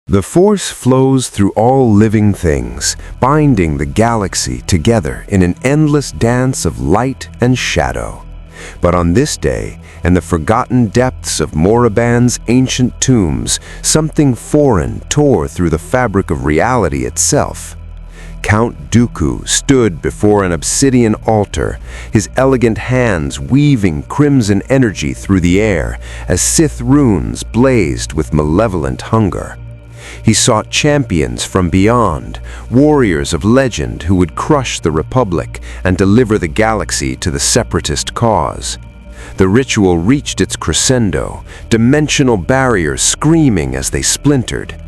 The Force flows through all living things, binding the galaxy together in an endless dance of light and shadow. But on this day, in the forgotten depths of Moraband's ancient tombs, something foreign tore through the fabric of reality itself. Count Dooku stood before an obsidian altar, his elegant hands weaving crimson energy through the air as Sith runes blazed with malevolent hunger. He sought champions from beyond, warriors of legend who would crush the Republic and deliver the galaxy to the separatist cause. The ritual reached its crescendo, dimensional barriers screaming as they splintered.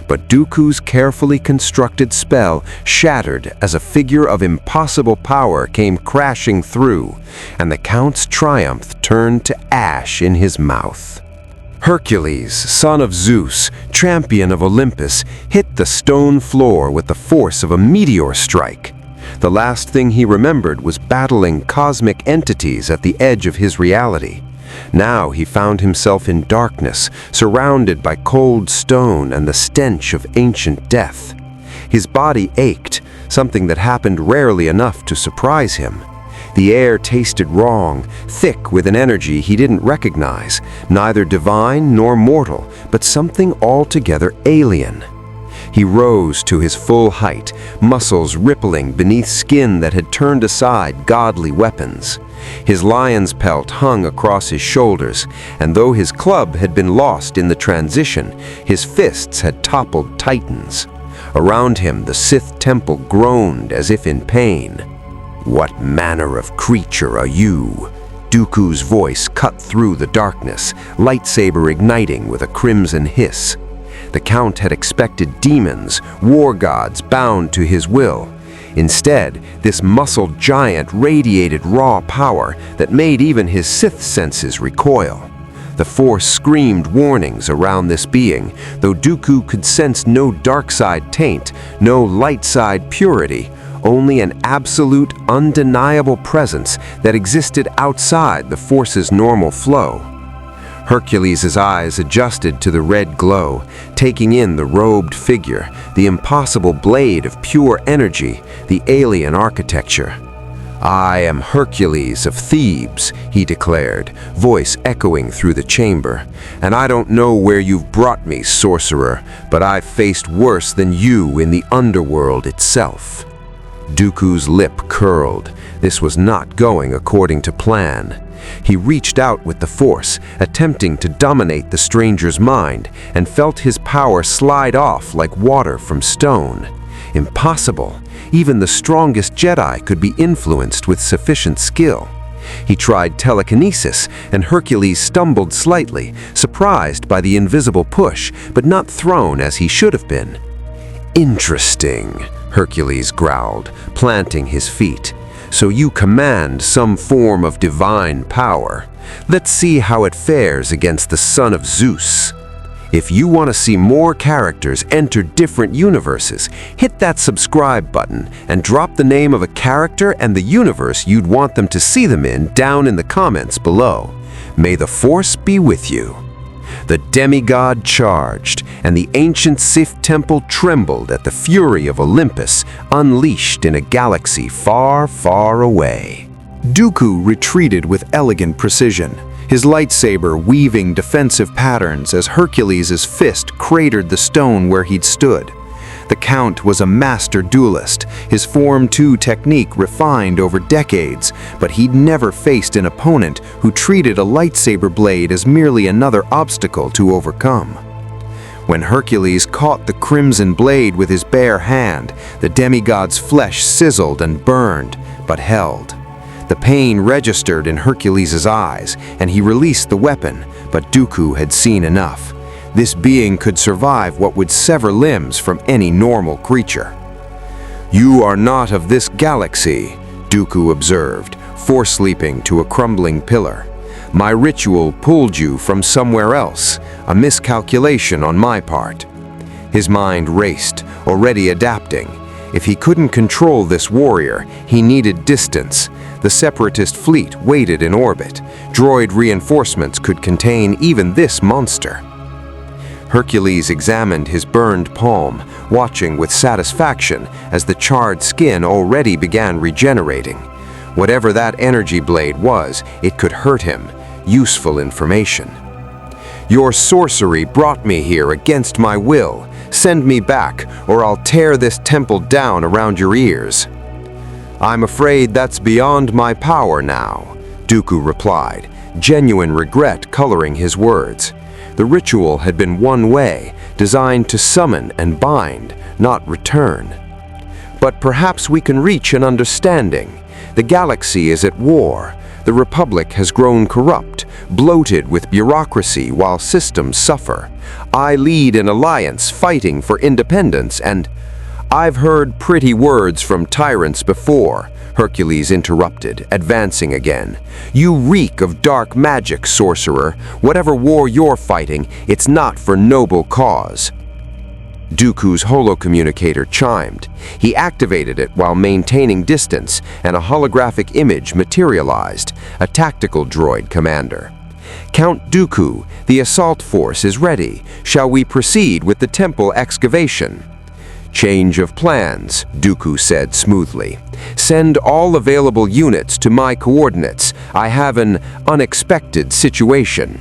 But Dooku's carefully constructed spell shattered as a figure of impossible power came crashing through, and the Count's triumph turned to ash in his mouth. Hercules, son of Zeus, champion of Olympus, hit the stone floor with the force of a meteor strike. The last thing he remembered was battling cosmic entities at the edge of his reality. Now he found himself in darkness, surrounded by cold stone and the stench of ancient death. His body ached, something that happened rarely enough to surprise him. The air tasted wrong, thick with an energy he didn't recognize, neither divine nor mortal, but something altogether alien. He rose to his full height, muscles rippling beneath skin that had turned aside godly weapons. His lion's pelt hung across his shoulders, and though his club had been lost in the transition, his fists had toppled titans. Around him, the Sith temple groaned as if in pain. "What manner of creature are you?" Dooku's voice cut through the darkness, lightsaber igniting with a crimson hiss. The Count had expected demons, war gods bound to his will. Instead, this muscled giant radiated raw power that made even his Sith senses recoil. The Force screamed warnings around this being, though Dooku could sense no dark side taint, no light side purity, only an absolute, undeniable presence that existed outside the Force's normal flow. Hercules' eyes adjusted to the red glow, taking in the robed figure, the impossible blade of pure energy, the alien architecture. "I am Hercules of Thebes," he declared, voice echoing through the chamber. "And I don't know where you've brought me, sorcerer, but I've faced worse than you in the underworld itself." Dooku's lip curled. This was not going according to plan. He reached out with the Force, attempting to dominate the stranger's mind, and felt his power slide off like water from stone. Impossible. Even the strongest Jedi could be influenced with sufficient skill. He tried telekinesis, and Hercules stumbled slightly, surprised by the invisible push, but not thrown as he should have been. "Interesting," Hercules growled, planting his feet. "So you command some form of divine power. Let's see how it fares against the son of Zeus." If you want to see more characters enter different universes, hit that subscribe button and drop the name of a character and the universe you'd want them to see them in down in the comments below. May the Force be with you. The demigod charged, and the ancient Sith temple trembled at the fury of Olympus, unleashed in a galaxy far, far away. Dooku retreated with elegant precision, his lightsaber weaving defensive patterns as Hercules' fist cratered the stone where he'd stood. The Count was a master duelist, his Form 2 technique refined over decades, but he'd never faced an opponent who treated a lightsaber blade as merely another obstacle to overcome. When Hercules caught the crimson blade with his bare hand, the demigod's flesh sizzled and burned, but held. The pain registered in Hercules' eyes, and he released the weapon, but Dooku had seen enough. This being could survive what would sever limbs from any normal creature. "You are not of this galaxy," Dooku observed, force leaping to a crumbling pillar. "My ritual pulled you from somewhere else, a miscalculation on my part." His mind raced, already adapting. If he couldn't control this warrior, he needed distance. The separatist fleet waited in orbit. Droid reinforcements could contain even this monster. Hercules examined his burned palm, watching with satisfaction as the charred skin already began regenerating. Whatever that energy blade was, it could hurt him. Useful information. "Your sorcery brought me here against my will. Send me back, or I'll tear this temple down around your ears." "I'm afraid that's beyond my power now," Dooku replied, genuine regret coloring his words. The ritual had been one way, designed to summon and bind, not return. "But perhaps we can reach an understanding. The galaxy is at war. The Republic has grown corrupt, bloated with bureaucracy while systems suffer. I lead an alliance fighting for independence and—" "I've heard pretty words from tyrants before," Hercules interrupted, advancing again. "You reek of dark magic, sorcerer. Whatever war you're fighting, it's not for noble cause." Dooku's holocommunicator chimed. He activated it while maintaining distance, and a holographic image materialized, a tactical droid commander. "Count Dooku, the assault force is ready. Shall we proceed with the temple excavation?" "Change of plans," Dooku said smoothly. "Send all available units to my coordinates. I have an unexpected situation."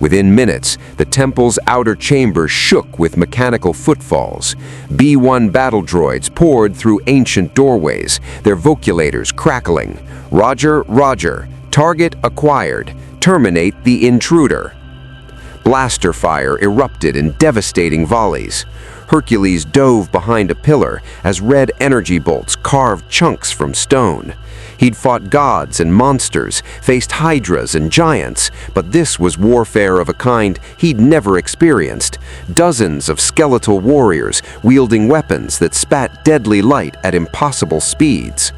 Within minutes, the temple's outer chamber shook with mechanical footfalls. B-1 battle droids poured through ancient doorways, their voculators crackling. "Roger, roger. Target acquired. Terminate the intruder." Blaster fire erupted in devastating volleys. Hercules dove behind a pillar as red energy bolts carved chunks from stone. He'd fought gods and monsters, faced hydras and giants, but this was warfare of a kind he'd never experienced. Dozens of skeletal warriors wielding weapons that spat deadly light at impossible speeds.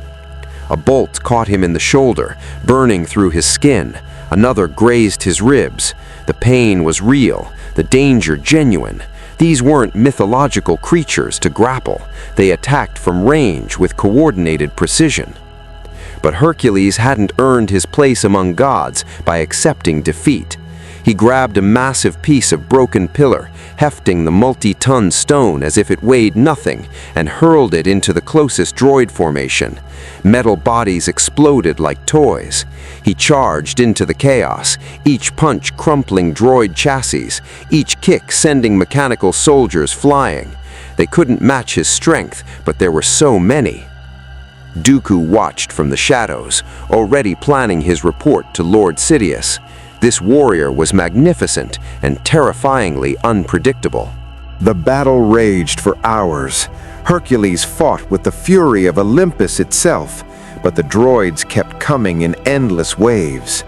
A bolt caught him in the shoulder, burning through his skin. Another grazed his ribs. The pain was real, the danger genuine. These weren't mythological creatures to grapple. They attacked from range with coordinated precision. But Hercules hadn't earned his place among gods by accepting defeat. He grabbed a massive piece of broken pillar, hefting the multi-ton stone as if it weighed nothing, and hurled it into the closest droid formation. Metal bodies exploded like toys. He charged into the chaos, each punch crumpling droid chassis, each kick sending mechanical soldiers flying. They couldn't match his strength, but there were so many. Dooku watched from the shadows, already planning his report to Lord Sidious. This warrior was magnificent and terrifyingly unpredictable. The battle raged for hours. Hercules fought with the fury of Olympus itself, but the droids kept coming in endless waves.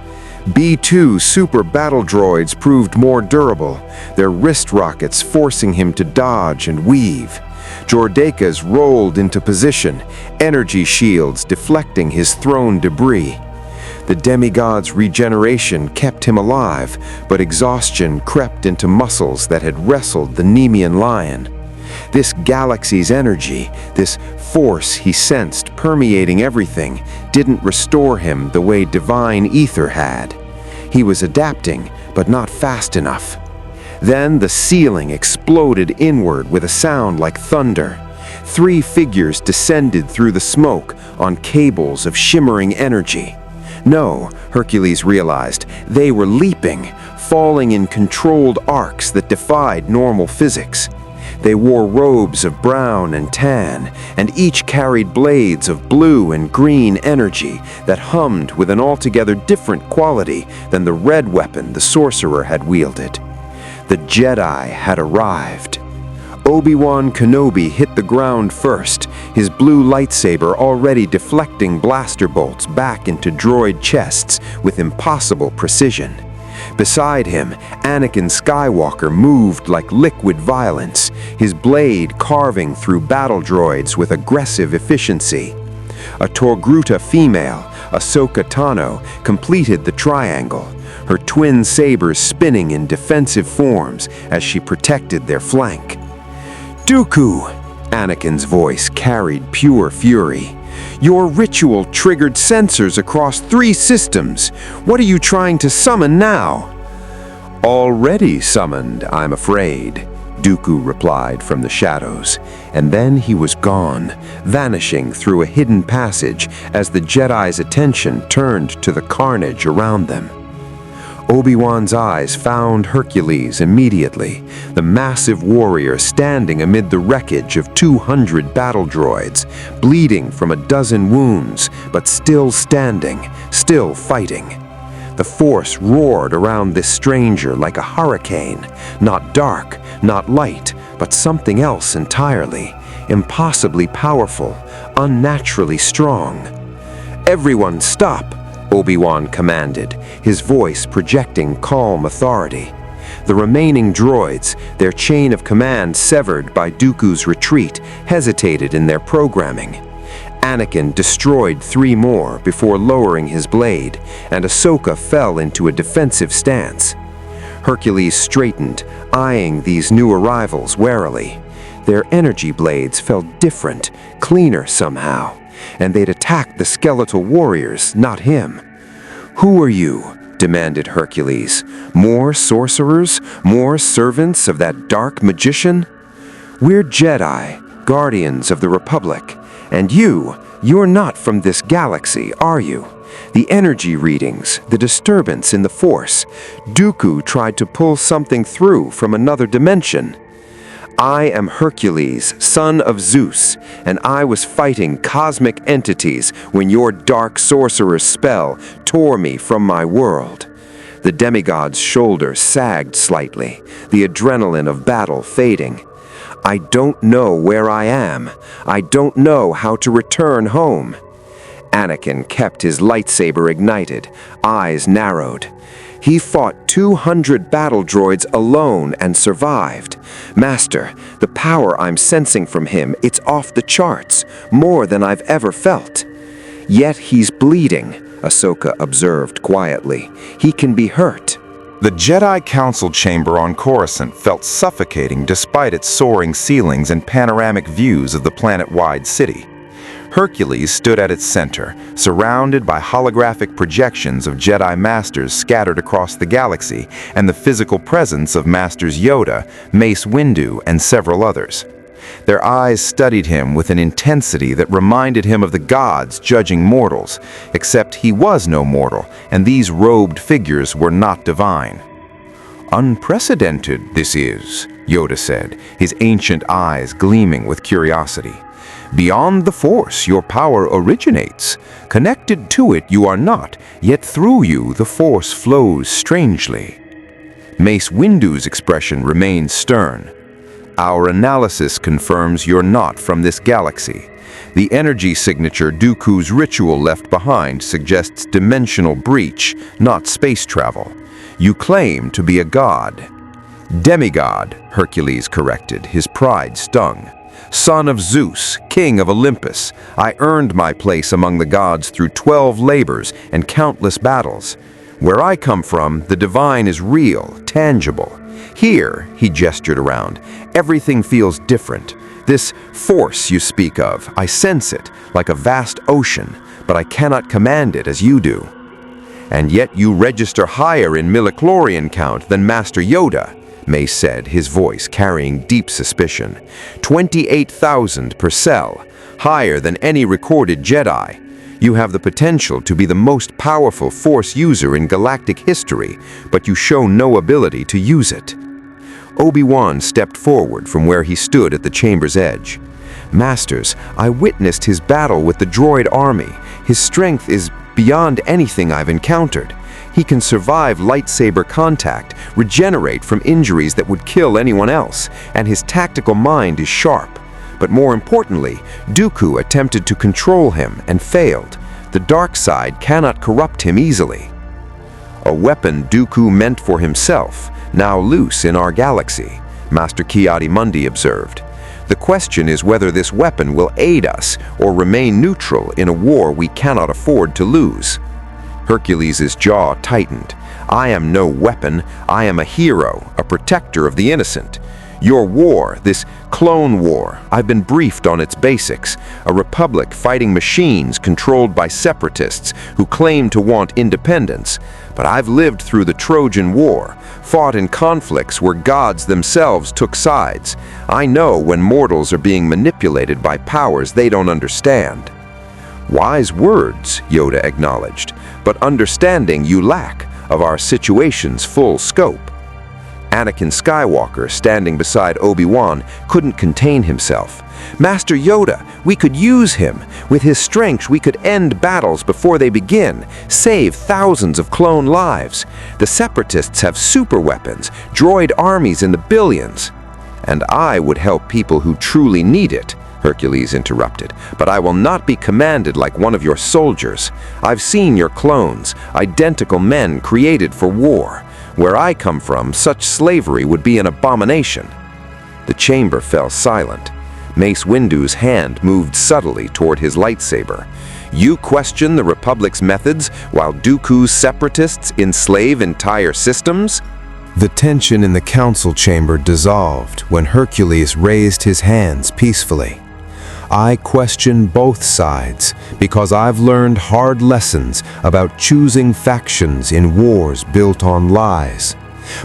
B-2 super battle droids proved more durable, their wrist rockets forcing him to dodge and weave. Jordakas rolled into position, energy shields deflecting his thrown debris. The demigod's regeneration kept him alive, but exhaustion crept into muscles that had wrestled the Nemean lion. This galaxy's energy, this force he sensed permeating everything, didn't restore him the way divine ether had. He was adapting, but not fast enough. Then the ceiling exploded inward with a sound like thunder. 3 figures descended through the smoke on cables of shimmering energy. No, Hercules realized, they were leaping, falling in controlled arcs that defied normal physics. They wore robes of brown and tan, and each carried blades of blue and green energy that hummed with an altogether different quality than the red weapon the sorcerer had wielded. The Jedi had arrived. Obi-Wan Kenobi hit the ground first, his blue lightsaber already deflecting blaster bolts back into droid chests with impossible precision. Beside him, Anakin Skywalker moved like liquid violence, his blade carving through battle droids with aggressive efficiency. A Togruta female, Ahsoka Tano, completed the triangle, her twin sabers spinning in defensive forms as she protected their flank. "Dooku!" Anakin's voice carried pure fury. "Your ritual triggered sensors across 3 systems. What are you trying to summon now?" Already summoned, I'm afraid, Dooku replied from the shadows, and then he was gone, vanishing through a hidden passage as the Jedi's attention turned to the carnage around them. Obi-Wan's eyes found Hercules immediately, the massive warrior standing amid the wreckage of 200 battle droids, bleeding from a dozen wounds, but still standing, still fighting. The Force roared around this stranger like a hurricane, not dark, not light, but something else entirely, impossibly powerful, unnaturally strong. "Everyone stop!" Obi-Wan commanded, his voice projecting calm authority. The remaining droids, their chain of command severed by Dooku's retreat, hesitated in their programming. Anakin destroyed 3 more before lowering his blade, and Ahsoka fell into a defensive stance. Hercules straightened, eyeing these new arrivals warily. Their energy blades felt different, cleaner somehow, and they'd attacked the skeletal warriors, not him. "Who are you?" demanded Hercules. "More sorcerers? More servants of that dark magician?" "We're Jedi, guardians of the Republic. And you're not from this galaxy, are you? The energy readings, the disturbance in the Force. Dooku tried to pull something through from another dimension." "I am Hercules, son of Zeus, and I was fighting cosmic entities when your dark sorcerer's spell tore me from my world." The demigod's shoulder sagged slightly, the adrenaline of battle fading. "I don't know where I am. I don't know how to return home." Anakin kept his lightsaber ignited, eyes narrowed. "He fought 200 battle droids alone and survived. Master, the power I'm sensing from him, it's off the charts, more than I've ever felt." "Yet he's bleeding," Ahsoka observed quietly. "He can be hurt." The Jedi Council chamber on Coruscant felt suffocating despite its soaring ceilings and panoramic views of the planet-wide city. Hercules stood at its center, surrounded by holographic projections of Jedi Masters scattered across the galaxy and the physical presence of Masters Yoda, Mace Windu, and several others. Their eyes studied him with an intensity that reminded him of the gods judging mortals, except he was no mortal, and these robed figures were not divine. "Unprecedented, this is," Yoda said, his ancient eyes gleaming with curiosity. "Beyond the Force, your power originates. Connected to it, you are not, yet through you, the Force flows strangely." Mace Windu's expression remained stern. "Our analysis confirms you're not from this galaxy. The energy signature Dooku's ritual left behind suggests dimensional breach, not space travel. You claim to be a god." "Demigod," Hercules corrected, his pride stung. "Son of Zeus, king of Olympus, I earned my place among the gods through 12 labors and countless battles. Where I come from, the divine is real, tangible. Here," he gestured around, "everything feels different. This force you speak of, I sense it, like a vast ocean, but I cannot command it as you do." "And yet you register higher in midichlorian count than Master Yoda," Mace said, his voice carrying deep suspicion. 28,000 per cell, higher than any recorded Jedi. You have the potential to be the most powerful Force user in galactic history, but you show no ability to use it. Obi-Wan stepped forward from where he stood at the chamber's edge. "Masters, I witnessed his battle with the droid army. His strength is beyond anything I've encountered. He can survive lightsaber contact, regenerate from injuries that would kill anyone else, and his tactical mind is sharp. But more importantly, Dooku attempted to control him and failed. The dark side cannot corrupt him easily." "A weapon Dooku meant for himself, now loose in our galaxy," Master Ki-Adi-Mundi observed. "The question is whether this weapon will aid us or remain neutral in a war we cannot afford to lose." Hercules' jaw tightened. "I am no weapon. I am a hero, a protector of the innocent. Your war, this clone war, I've been briefed on its basics. A republic fighting machines controlled by separatists who claim to want independence. But I've lived through the Trojan War, fought in conflicts where gods themselves took sides. I know when mortals are being manipulated by powers they don't understand. Wise words, Yoda acknowledged, but understanding you lack of our situation's full scope. Anakin Skywalker, standing beside Obi-Wan, couldn't contain himself. Master Yoda, we could use him. With his strength, we could end battles before they begin, save thousands of clone lives. The Separatists have super weapons, droid armies in the billions. And I would help people who truly need it, Hercules interrupted, but I will not be commanded like one of your soldiers. I've seen your clones, identical men created for war. Where I come from, such slavery would be an abomination. The chamber fell silent. Mace Windu's hand moved subtly toward his lightsaber. You question the Republic's methods while Dooku's separatists enslave entire systems? The tension in the council chamber dissolved when Hercules raised his hands peacefully. I question both sides because I've learned hard lessons about choosing factions in wars built on lies.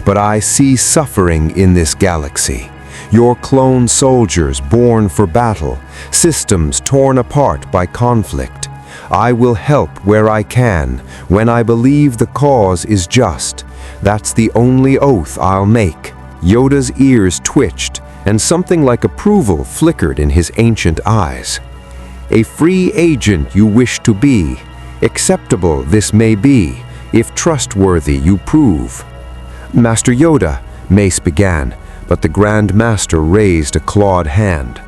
But I see suffering in this galaxy. Your clone soldiers born for battle, systems torn apart by conflict. I will help where I can, when I believe the cause is just. That's the only oath I'll make. Yoda's ears twitched, and something like approval flickered in his ancient eyes. A free agent you wish to be. Acceptable this may be, if trustworthy you prove. Master Yoda, Mace began, but the Grand Master raised a clawed hand.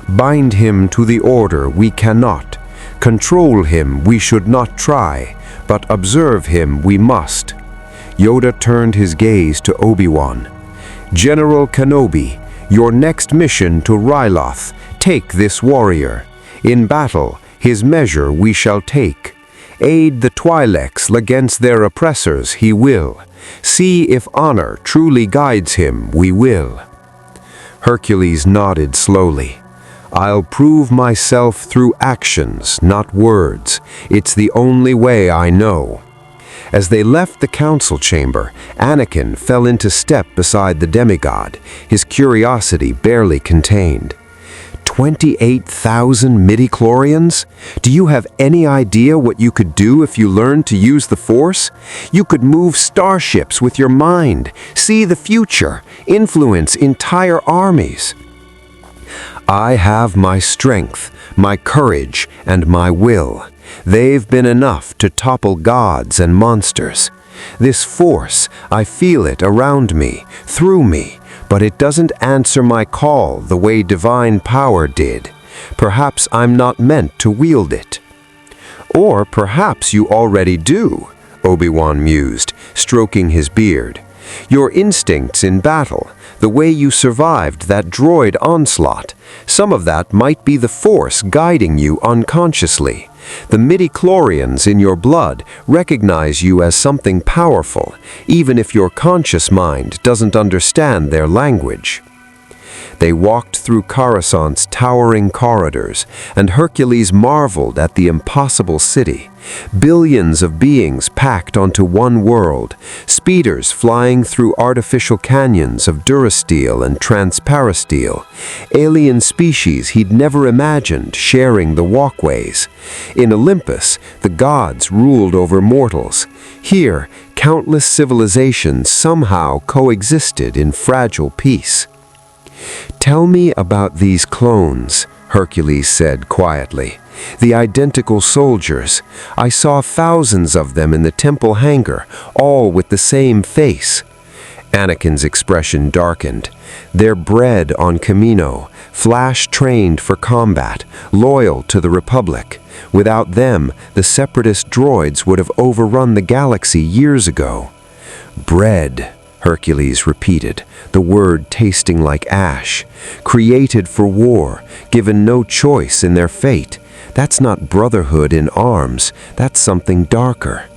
Bind him to the order we cannot. Control him we should not try, but observe him we must. Yoda turned his gaze to Obi-Wan. General Kenobi, your next mission to Ryloth, take this warrior. In battle, his measure we shall take. Aid the Twi'leks against their oppressors he will. See if honor truly guides him we will. Hercules nodded slowly. I'll prove myself through actions, not words. It's the only way I know. As they left the council chamber, Anakin fell into step beside the demigod, his curiosity barely contained. 28,000 midi-chlorians? Do you have any idea what you could do if you learned to use the Force? You could move starships with your mind, see the future, influence entire armies. I have my strength, my courage, and my will. They've been enough to topple gods and monsters. This Force, I feel it around me, through me, but it doesn't answer my call the way divine power did. Perhaps I'm not meant to wield it. Or perhaps you already do, Obi-Wan mused, stroking his beard. Your instincts in battle, the way you survived that droid onslaught, some of that might be the Force guiding you unconsciously. The midi-chlorians in your blood recognize you as something powerful, even if your conscious mind doesn't understand their language. They walked through Coruscant's towering corridors, and Hercules marveled at the impossible city. Billions of beings packed onto one world, speeders flying through artificial canyons of durasteel and transparasteel, alien species he'd never imagined sharing the walkways. In Olympus, the gods ruled over mortals. Here, countless civilizations somehow coexisted in fragile peace. Tell me about these clones, Hercules said quietly. The identical soldiers. I saw thousands of them in the temple hangar, all with the same face. Anakin's expression darkened. They're bred on Kamino, flash-trained for combat, loyal to the Republic. Without them, the separatist droids would have overrun the galaxy years ago. Bred, Hercules repeated, the word tasting like ash. Created for war, given no choice in their fate. That's not brotherhood in arms, that's something darker.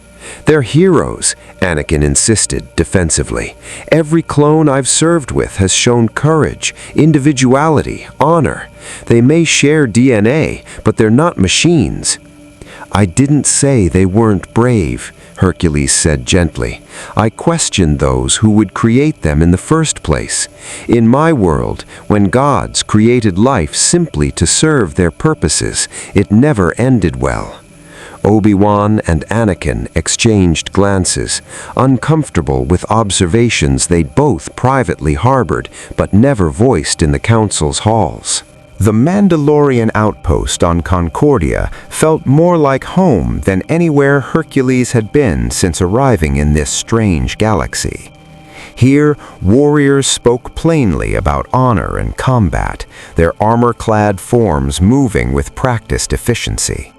"They're heroes," Anakin insisted defensively. "Every clone I've served with has shown courage, individuality, honor. They may share DNA, but they're not machines." "I didn't say they weren't brave," Hercules said gently. "I questioned those who would create them in the first place. In my world, when gods created life simply to serve their purposes, it never ended well." Obi-Wan and Anakin exchanged glances, uncomfortable with observations they'd both privately harbored but never voiced in the council's halls. The Mandalorian outpost on Concordia felt more like home than anywhere Hercules had been since arriving in this strange galaxy. Here, warriors spoke plainly about honor and combat, their armor-clad forms moving with practiced efficiency.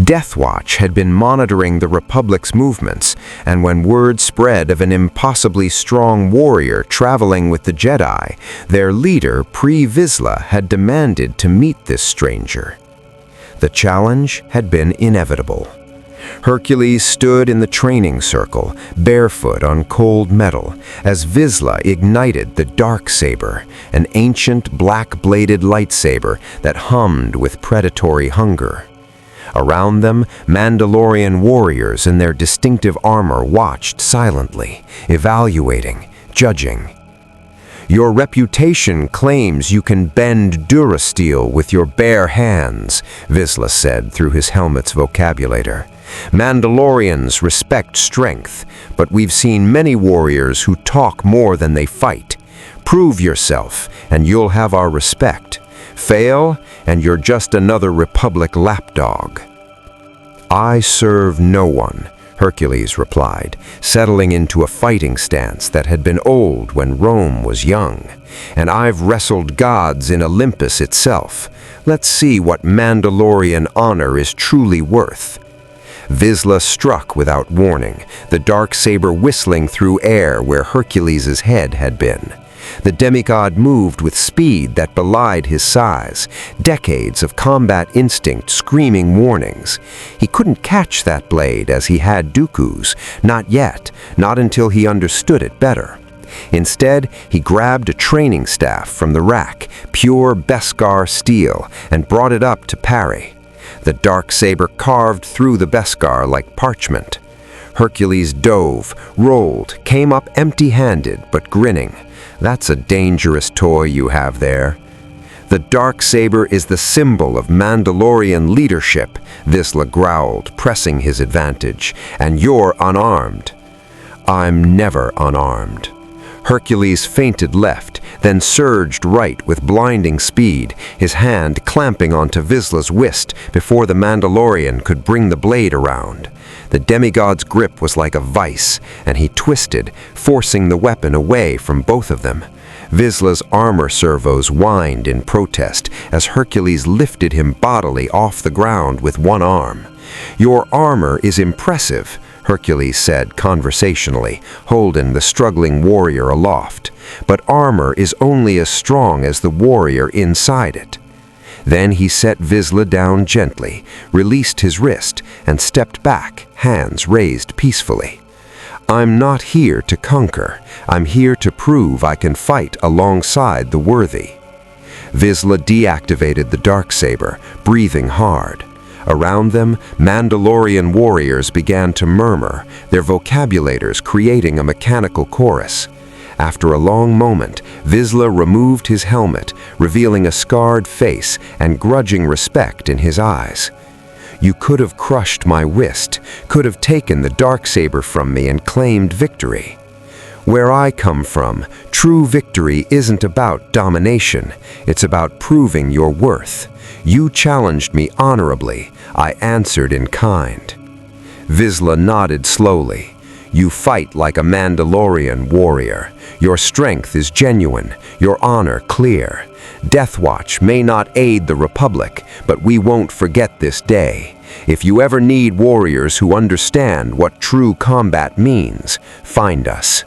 Death Watch had been monitoring the Republic's movements, and when word spread of an impossibly strong warrior traveling with the Jedi, their leader, Pre Vizsla, had demanded to meet this stranger. The challenge had been inevitable. Hercules stood in the training circle, barefoot on cold metal, as Vizsla ignited the Darksaber, an ancient black-bladed lightsaber that hummed with predatory hunger. Around them, Mandalorian warriors in their distinctive armor watched silently, evaluating, judging. "Your reputation claims you can bend durasteel with your bare hands," Vizsla said through his helmet's vocabulator. "Mandalorians respect strength, but we've seen many warriors who talk more than they fight. Prove yourself, and you'll have our respect. Fail, and you're just another Republic lapdog." "I serve no one," Hercules replied, settling into a fighting stance that had been old when Rome was young. "And I've wrestled gods in Olympus itself. Let's see what Mandalorian honor is truly worth." Vizsla struck without warning, the Darksaber whistling through air where Hercules' head had been. The demigod moved with speed that belied his size, decades of combat instinct screaming warnings. He couldn't catch that blade as he had Dooku's, not yet, not until he understood it better. Instead, he grabbed a training staff from the rack, pure Beskar steel, and brought it up to parry. The Darksaber carved through the Beskar like parchment. Hercules dove, rolled, came up empty-handed but grinning. "That's a dangerous toy you have there." "The Darksaber is the symbol of Mandalorian leadership," Vizsla growled, pressing his advantage, "and you're unarmed." "I'm never unarmed." Hercules feinted left, then surged right with blinding speed, his hand clamping onto Vizsla's wrist before the Mandalorian could bring the blade around. The demigod's grip was like a vice, and he twisted, forcing the weapon away from both of them. Vizsla's armor servos whined in protest as Hercules lifted him bodily off the ground with one arm. "Your armor is impressive," Hercules said conversationally, holding the struggling warrior aloft. "But armor is only as strong as the warrior inside it." Then he set Vizsla down gently, released his wrist, and stepped back, hands raised peacefully. "I'm not here to conquer. I'm here to prove I can fight alongside the worthy." Vizsla deactivated the Darksaber, breathing hard. Around them, Mandalorian warriors began to murmur, their vocabulators creating a mechanical chorus. After a long moment, Vizsla removed his helmet, revealing a scarred face and grudging respect in his eyes. "You could have crushed my wrist, could have taken the Darksaber from me and claimed victory. Where I come from, true victory isn't about domination, it's about proving your worth. You challenged me honorably, I answered in kind." Vizsla nodded slowly. "You fight like a Mandalorian warrior. Your strength is genuine, your honor clear. Death Watch may not aid the Republic, but we won't forget this day. If you ever need warriors who understand what true combat means, find us."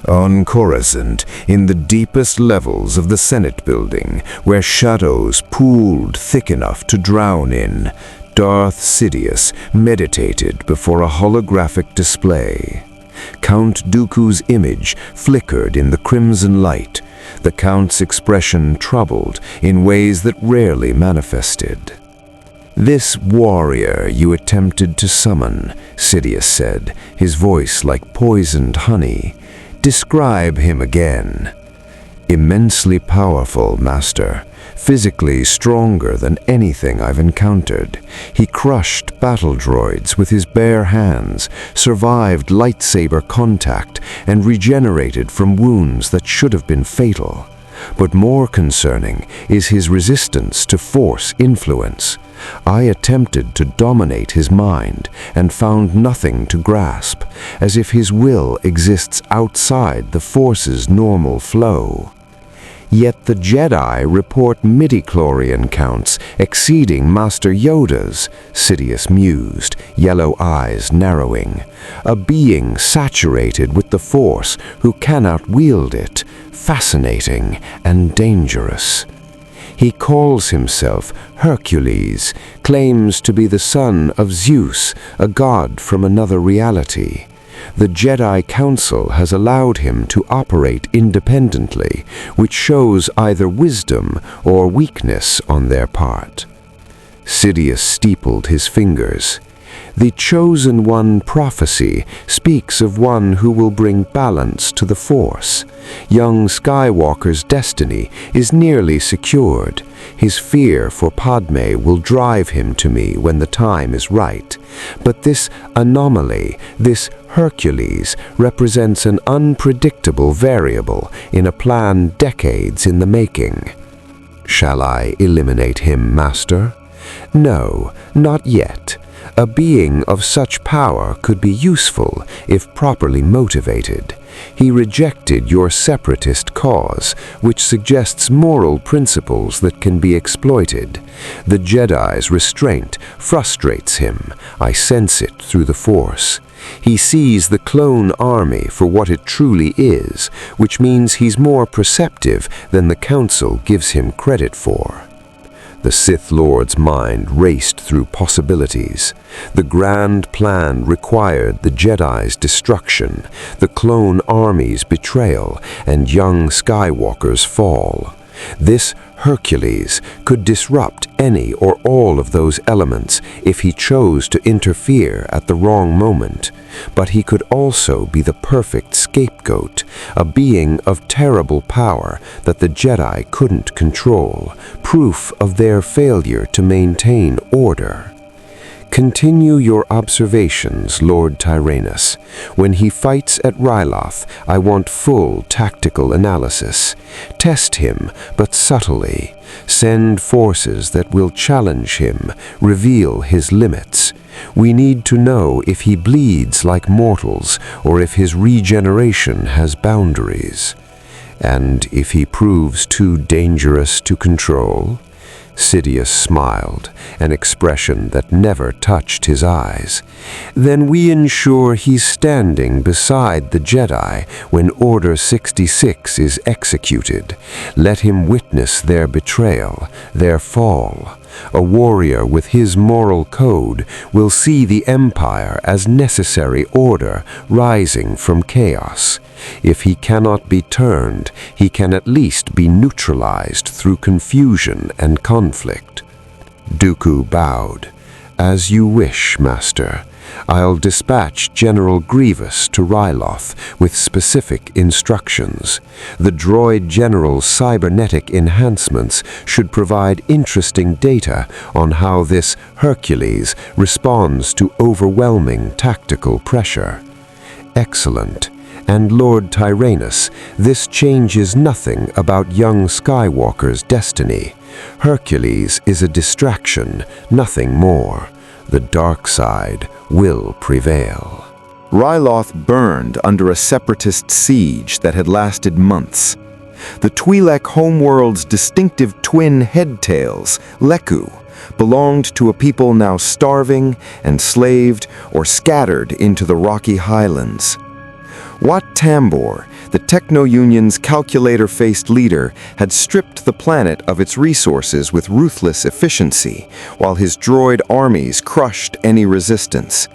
On Coruscant, in the deepest levels of the Senate building, where shadows pooled thick enough to drown in, Darth Sidious meditated before a holographic display. Count Dooku's image flickered in the crimson light, the Count's expression troubled in ways that rarely manifested. "This warrior you attempted to summon," Sidious said, his voice like poisoned honey. "Describe him again." "Immensely powerful, Master. Physically stronger than anything I've encountered. He crushed battle droids with his bare hands, survived lightsaber contact, and regenerated from wounds that should have been fatal. But more concerning is his resistance to Force influence. I attempted to dominate his mind and found nothing to grasp, as if his will exists outside the Force's normal flow. Yet the Jedi report midichlorian counts exceeding Master Yoda's," Sidious mused, yellow eyes narrowing. "A being saturated with the Force who cannot wield it, fascinating and dangerous. He calls himself Hercules, claims to be the son of Zeus, a god from another reality. The Jedi Council has allowed him to operate independently, which shows either wisdom or weakness on their part." Sidious steepled his fingers. "The Chosen One prophecy speaks of one who will bring balance to the Force. Young Skywalker's destiny is nearly secured. His fear for Padme will drive him to me when the time is right. But this anomaly, this Hercules, represents an unpredictable variable in a plan decades in the making." "Shall I eliminate him, Master?" "No, not yet. A being of such power could be useful if properly motivated. He rejected your separatist cause, which suggests moral principles that can be exploited. The Jedi's restraint frustrates him. I sense it through the Force. He sees the clone army for what it truly is, which means he's more perceptive than the Council gives him credit for." The Sith Lord's mind raced through possibilities. The grand plan required the Jedi's destruction, the clone army's betrayal, and young Skywalker's fall. This Hercules could disrupt any or all of those elements if he chose to interfere at the wrong moment. But he could also be the perfect scapegoat, a being of terrible power that the Jedi couldn't control, proof of their failure to maintain order. "Continue your observations, Lord Tyrannus. When he fights at Ryloth, I want full tactical analysis. Test him, but subtly. Send forces that will challenge him, reveal his limits. We need to know if he bleeds like mortals or if his regeneration has boundaries. And if he proves too dangerous to control?" Sidious smiled, an expression that never touched his eyes. "Then we ensure he's standing beside the Jedi when Order 66 is executed. Let him witness their betrayal, their fall. A warrior with his moral code will see the Empire as necessary order rising from chaos. If he cannot be turned, he can at least be neutralized through confusion and conflict." Dooku bowed. "As you wish, Master. I'll dispatch General Grievous to Ryloth with specific instructions. The droid general's cybernetic enhancements should provide interesting data on how this Hercules responds to overwhelming tactical pressure." "Excellent. And Lord Tyrannus, this changes nothing about young Skywalker's destiny. Hercules is a distraction, nothing more. The dark side will prevail." Ryloth burned under a separatist siege that had lasted months. The Twi'lek homeworld's distinctive twin headtails, Leku, belonged to a people now starving, enslaved, or scattered into the rocky highlands. Wat Tambor, The Techno-Union's calculator-faced leader had stripped the planet of its resources with ruthless efficiency, while his droid armies crushed any resistance.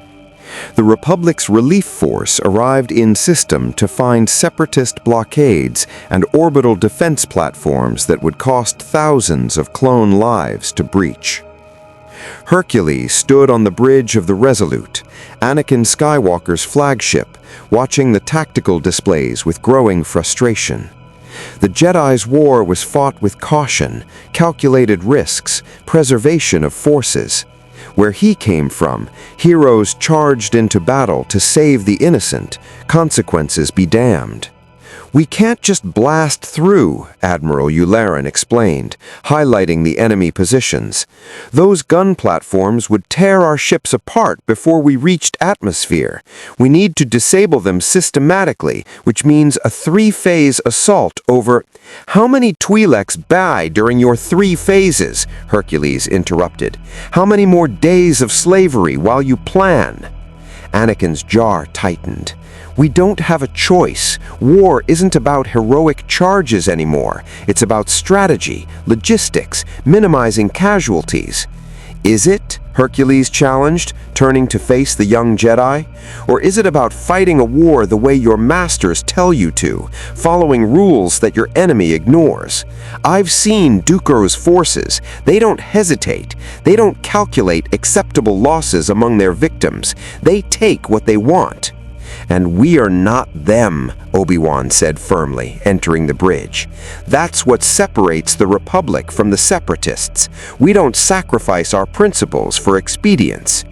The Republic's relief force arrived in system to find separatist blockades and orbital defense platforms that would cost thousands of clone lives to breach. Hercules stood on the bridge of the Resolute, Anakin Skywalker's flagship, watching the tactical displays with growing frustration. The Jedi's war was fought with caution, calculated risks, preservation of forces. Where he came from, heroes charged into battle to save the innocent, consequences be damned. "We can't just blast through," Admiral Yularen explained, highlighting the enemy positions. "Those gun platforms would tear our ships apart before we reached atmosphere. We need to disable them systematically, which means a 3-phase assault over—" "How many Twi'leks die during your 3 phases?" Hercules interrupted. "How many more days of slavery while you plan?" Anakin's jaw tightened. "We don't have a choice. War isn't about heroic charges anymore. It's about strategy, logistics, minimizing casualties." "Is it?" Hercules challenged, turning to face the young Jedi. "Or is it about fighting a war the way your masters tell you to, following rules that your enemy ignores? I've seen Dooku's forces. They don't hesitate. They don't calculate acceptable losses among their victims. They take what they want." "And we are not them," Obi-Wan said firmly, entering the bridge. "That's what separates the Republic from the Separatists. We don't sacrifice our principles for expedience."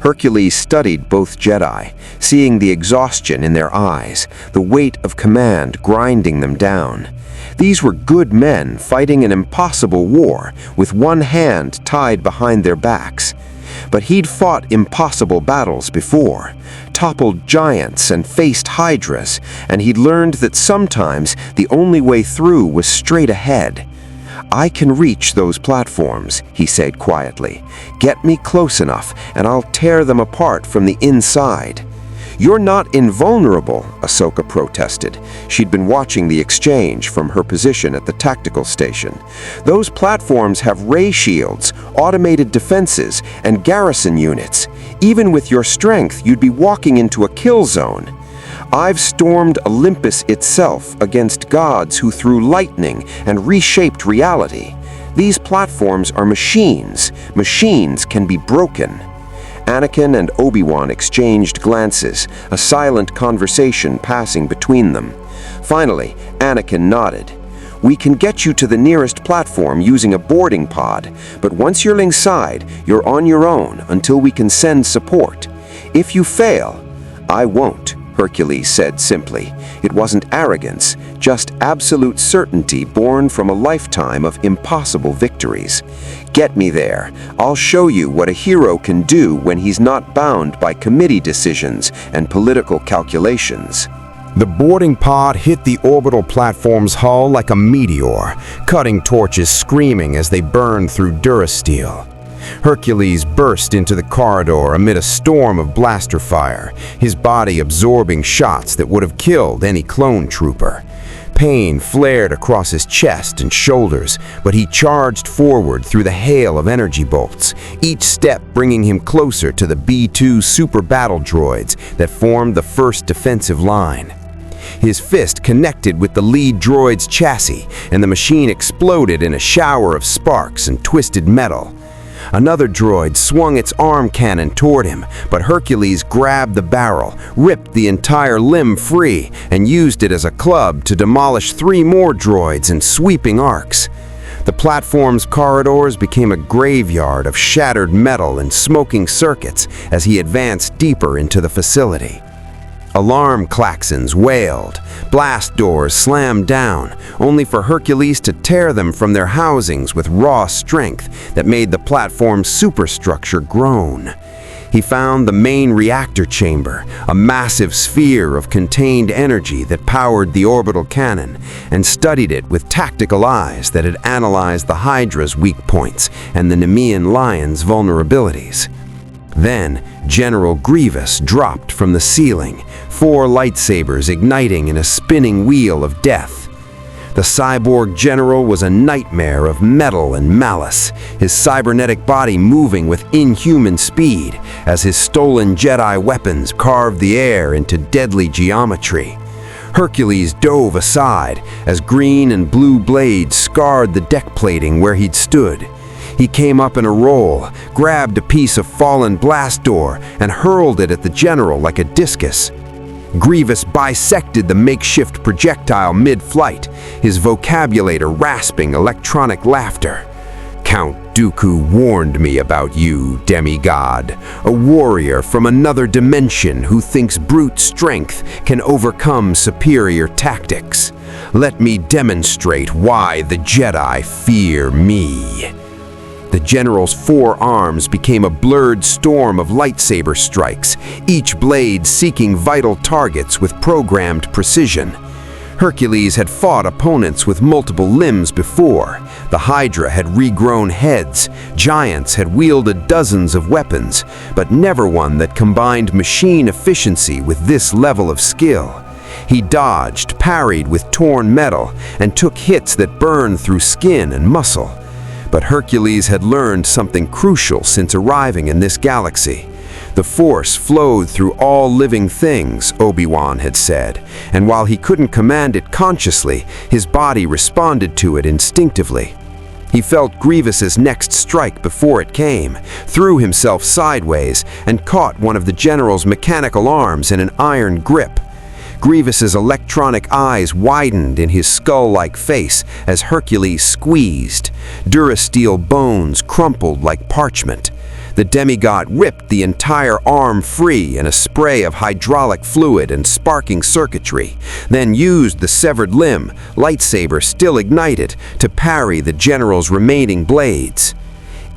Hercules studied both Jedi, seeing the exhaustion in their eyes, the weight of command grinding them down. These were good men fighting an impossible war, with one hand tied behind their backs. But he'd fought impossible battles before, toppled giants and faced hydras, and he'd learned that sometimes the only way through was straight ahead. "I can reach those platforms," he said quietly. "Get me close enough, and I'll tear them apart from the inside." "You're not invulnerable," Ahsoka protested. She'd been watching the exchange from her position at the tactical station. "Those platforms have ray shields, automated defenses, and garrison units. Even with your strength, you'd be walking into a kill zone. I've stormed Olympus itself against gods who threw lightning and reshaped reality. These platforms are machines. Machines can be broken." Anakin and Obi-Wan exchanged glances, a silent conversation passing between them. Finally, Anakin nodded. "We can get you to the nearest platform using a boarding pod, but once you're inside, you're on your own until we can send support. If you fail—" "I won't," Hercules said simply. It wasn't arrogance, just absolute certainty born from a lifetime of impossible victories. "Get me there. I'll show you what a hero can do when he's not bound by committee decisions and political calculations." The boarding pod hit the orbital platform's hull like a meteor, cutting torches screaming as they burned through durasteel. Hercules burst into the corridor amid a storm of blaster fire, his body absorbing shots that would have killed any clone trooper. Pain flared across his chest and shoulders, but he charged forward through the hail of energy bolts, each step bringing him closer to the B-2 super battle droids that formed the first defensive line. His fist connected with the lead droid's chassis, and the machine exploded in a shower of sparks and twisted metal. Another droid swung its arm cannon toward him, but Hercules grabbed the barrel, ripped the entire limb free, and used it as a club to demolish 3 more droids in sweeping arcs. The platform's corridors became a graveyard of shattered metal and smoking circuits as he advanced deeper into the facility. Alarm klaxons wailed, blast doors slammed down, only for Hercules to tear them from their housings with raw strength that made the platform's superstructure groan. He found the main reactor chamber, a massive sphere of contained energy that powered the orbital cannon, and studied it with tactical eyes that had analyzed the Hydra's weak points and the Nemean Lion's vulnerabilities. Then, General Grievous dropped from the ceiling, 4 lightsabers igniting in a spinning wheel of death. The cyborg general was a nightmare of metal and malice, his cybernetic body moving with inhuman speed as his stolen Jedi weapons carved the air into deadly geometry. Hercules dove aside as green and blue blades scarred the deck plating where he'd stood. He came up in a roll, grabbed a piece of fallen blast door, and hurled it at the general like a discus. Grievous bisected the makeshift projectile mid-flight, his vocabulator rasping electronic laughter. Count Dooku warned me about you, demigod, a warrior from another dimension who thinks brute strength can overcome superior tactics. Let me demonstrate why the Jedi fear me. The general's 4 arms became a blurred storm of lightsaber strikes, each blade seeking vital targets with programmed precision. Hercules had fought opponents with multiple limbs before. The Hydra had regrown heads, giants had wielded dozens of weapons, but never one that combined machine efficiency with this level of skill. He dodged, parried with torn metal, and took hits that burned through skin and muscle. But Hercules had learned something crucial since arriving in this galaxy. The Force flowed through all living things, Obi-Wan had said, and while he couldn't command it consciously, his body responded to it instinctively. He felt Grievous's next strike before it came, threw himself sideways, and caught one of the general's mechanical arms in an iron grip. Grievous's electronic eyes widened in his skull-like face as Hercules squeezed. Durasteel bones crumpled like parchment. The demigod ripped the entire arm free in a spray of hydraulic fluid and sparking circuitry, then used the severed limb, lightsaber still ignited, to parry the general's remaining blades.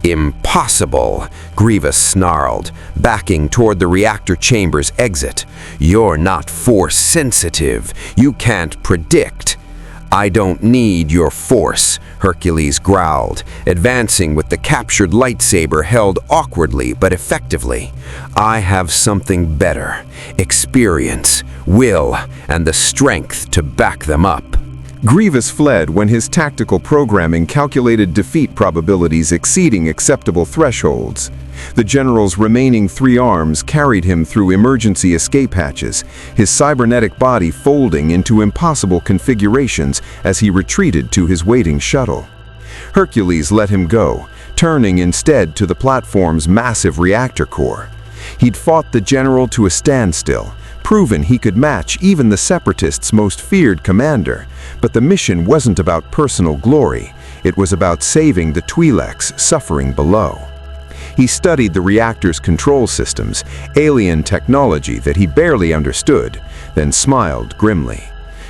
Impossible, Grievous snarled, backing toward the reactor chamber's exit. You're not Force sensitive. You can't predict. I don't need your Force, Hercules growled, advancing with the captured lightsaber held awkwardly but effectively. I have something better: experience, will, and the strength to back them up. Grievous fled when his tactical programming calculated defeat probabilities exceeding acceptable thresholds. The general's remaining 3 arms carried him through emergency escape hatches, his cybernetic body folding into impossible configurations as he retreated to his waiting shuttle. Hercules let him go, turning instead to the platform's massive reactor core. He'd fought the general to a standstill, proven he could match even the Separatists' most feared commander, but the mission wasn't about personal glory. It was about saving the Twi'leks suffering below. He studied the reactor's control systems, alien technology that he barely understood, then smiled grimly.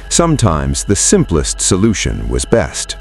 Sometimes the simplest solution was best.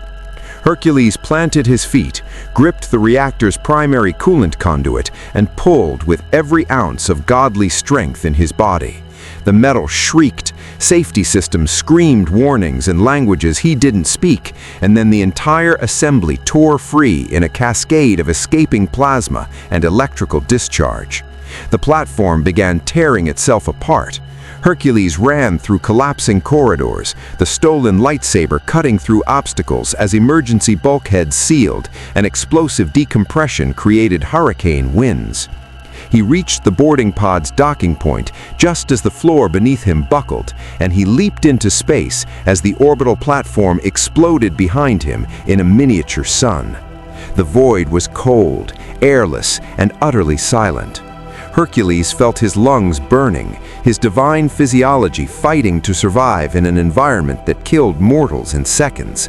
Hercules planted his feet, gripped the reactor's primary coolant conduit, and pulled with every ounce of godly strength in his body. The metal shrieked, safety systems screamed warnings in languages he didn't speak, and then the entire assembly tore free in a cascade of escaping plasma and electrical discharge. The platform began tearing itself apart. Hercules ran through collapsing corridors, the stolen lightsaber cutting through obstacles as emergency bulkheads sealed and explosive decompression created hurricane winds. He reached the boarding pod's docking point just as the floor beneath him buckled, and he leaped into space as the orbital platform exploded behind him in a miniature sun. The void was cold, airless, and utterly silent. Hercules felt his lungs burning, his divine physiology fighting to survive in an environment that killed mortals in seconds.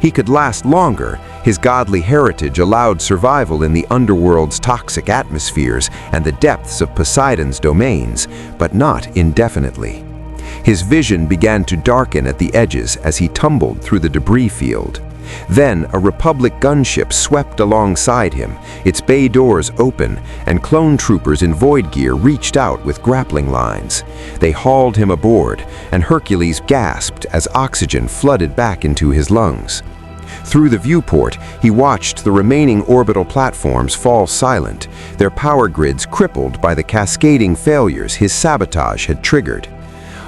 He could last longer. His godly heritage allowed survival in the underworld's toxic atmospheres and the depths of Poseidon's domains, but not indefinitely. His vision began to darken at the edges as he tumbled through the debris field. Then a Republic gunship swept alongside him, its bay doors open, and clone troopers in void gear reached out with grappling lines. They hauled him aboard, and Hercules gasped as oxygen flooded back into his lungs. Through the viewport, he watched the remaining orbital platforms fall silent, their power grids crippled by the cascading failures his sabotage had triggered.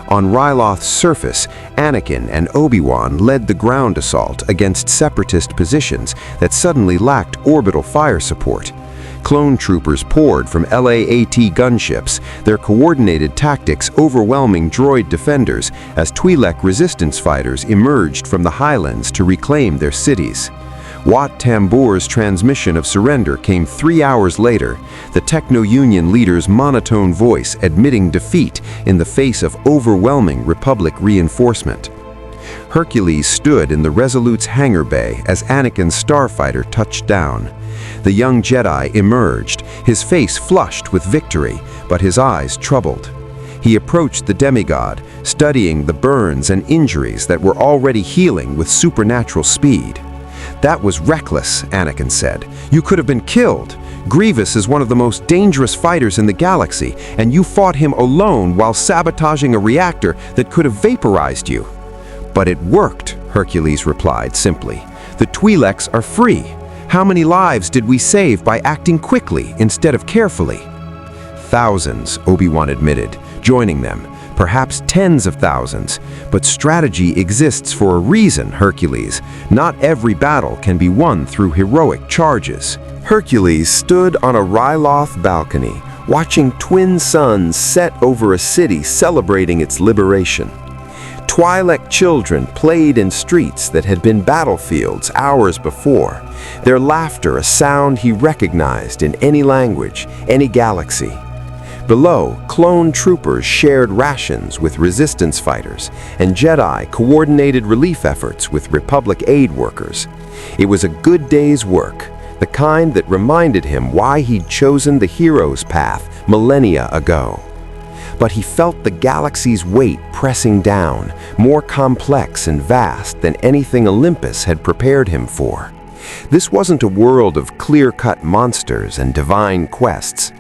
On Ryloth's surface, Anakin and Obi-Wan led the ground assault against separatist positions that suddenly lacked orbital fire support. Clone troopers poured from LAAT gunships, their coordinated tactics overwhelming droid defenders as Twi'lek resistance fighters emerged from the highlands to reclaim their cities. Wat Tambor's transmission of surrender came 3 hours later, the Techno-Union leader's monotone voice admitting defeat in the face of overwhelming Republic reinforcement. Hercules stood in the Resolute's hangar bay as Anakin's starfighter touched down. The young Jedi emerged, his face flushed with victory, but his eyes troubled. He approached the demigod, studying the burns and injuries that were already healing with supernatural speed. "That was reckless," Anakin said. "You could have been killed. Grievous is one of the most dangerous fighters in the galaxy, and you fought him alone while sabotaging a reactor that could have vaporized you." "But it worked," Hercules replied simply. "The Twi'leks are free. How many lives did we save by acting quickly instead of carefully?" "Thousands," Obi-Wan admitted, joining them. "Perhaps tens of thousands. But strategy exists for a reason, Hercules. Not every battle can be won through heroic charges." Hercules stood on a Ryloth balcony, watching twin suns set over a city celebrating its liberation. Twi'lek children played in streets that had been battlefields hours before, their laughter a sound he recognized in any language, any galaxy. Below, clone troopers shared rations with resistance fighters, and Jedi coordinated relief efforts with Republic aid workers. It was a good day's work, the kind that reminded him why he'd chosen the hero's path millennia ago. But he felt the galaxy's weight pressing down, more complex and vast than anything Olympus had prepared him for. This wasn't a world of clear-cut monsters and divine quests.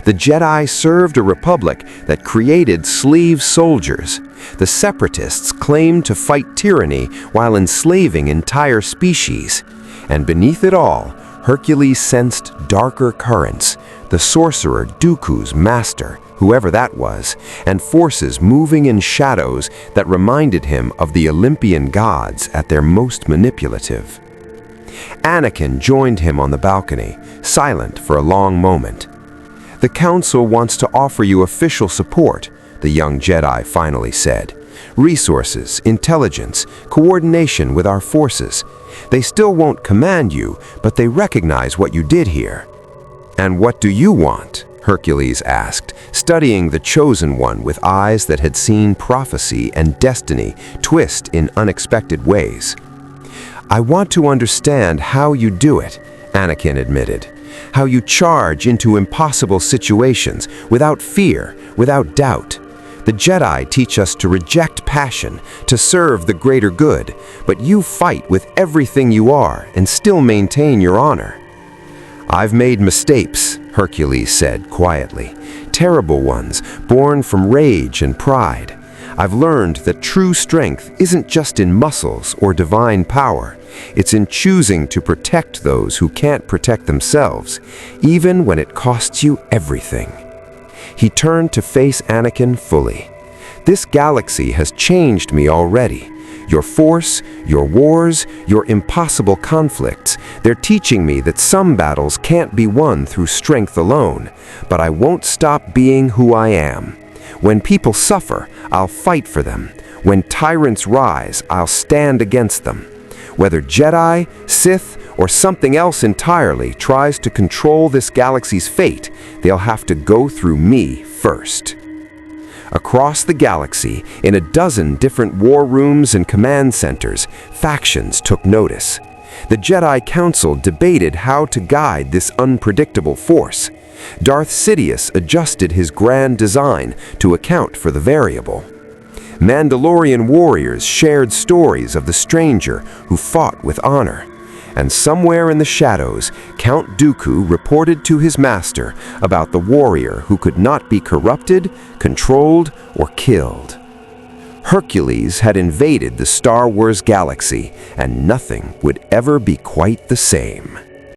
The Jedi served a republic that created slave soldiers. The separatists claimed to fight tyranny while enslaving entire species. And beneath it all, Hercules sensed darker currents, the sorcerer Dooku's master, whoever that was, and forces moving in shadows that reminded him of the Olympian gods at their most manipulative. Anakin joined him on the balcony, silent for a long moment. "The Council wants to offer you official support," the young Jedi finally said. "Resources, intelligence, coordination with our forces. They still won't command you, but they recognize what you did here." "And what do you want?" Hercules asked, studying the Chosen One with eyes that had seen prophecy and destiny twist in unexpected ways. "I want to understand how you do it," Anakin admitted. "How you charge into impossible situations without fear, without doubt. The Jedi teach us to reject passion, to serve the greater good, but you fight with everything you are and still maintain your honor." "I've made mistakes," Hercules said quietly. "Terrible ones, born from rage and pride. I've learned that true strength isn't just in muscles or divine power. It's in choosing to protect those who can't protect themselves, even when it costs you everything." He turned to face Anakin fully. "This galaxy has changed me already. Your force, your wars, your impossible conflicts, they're teaching me that some battles can't be won through strength alone, but I won't stop being who I am. When people suffer, I'll fight for them. When tyrants rise, I'll stand against them. Whether Jedi, Sith, or something else entirely tries to control this galaxy's fate, they'll have to go through me first." Across the galaxy, in a dozen different war rooms and command centers, factions took notice. The Jedi Council debated how to guide this unpredictable force. Darth Sidious adjusted his grand design to account for the variable. Mandalorian warriors shared stories of the stranger who fought with honor. And somewhere in the shadows, Count Dooku reported to his master about the warrior who could not be corrupted, controlled, or killed. Hercules had invaded the Star Wars galaxy, and nothing would ever be quite the same.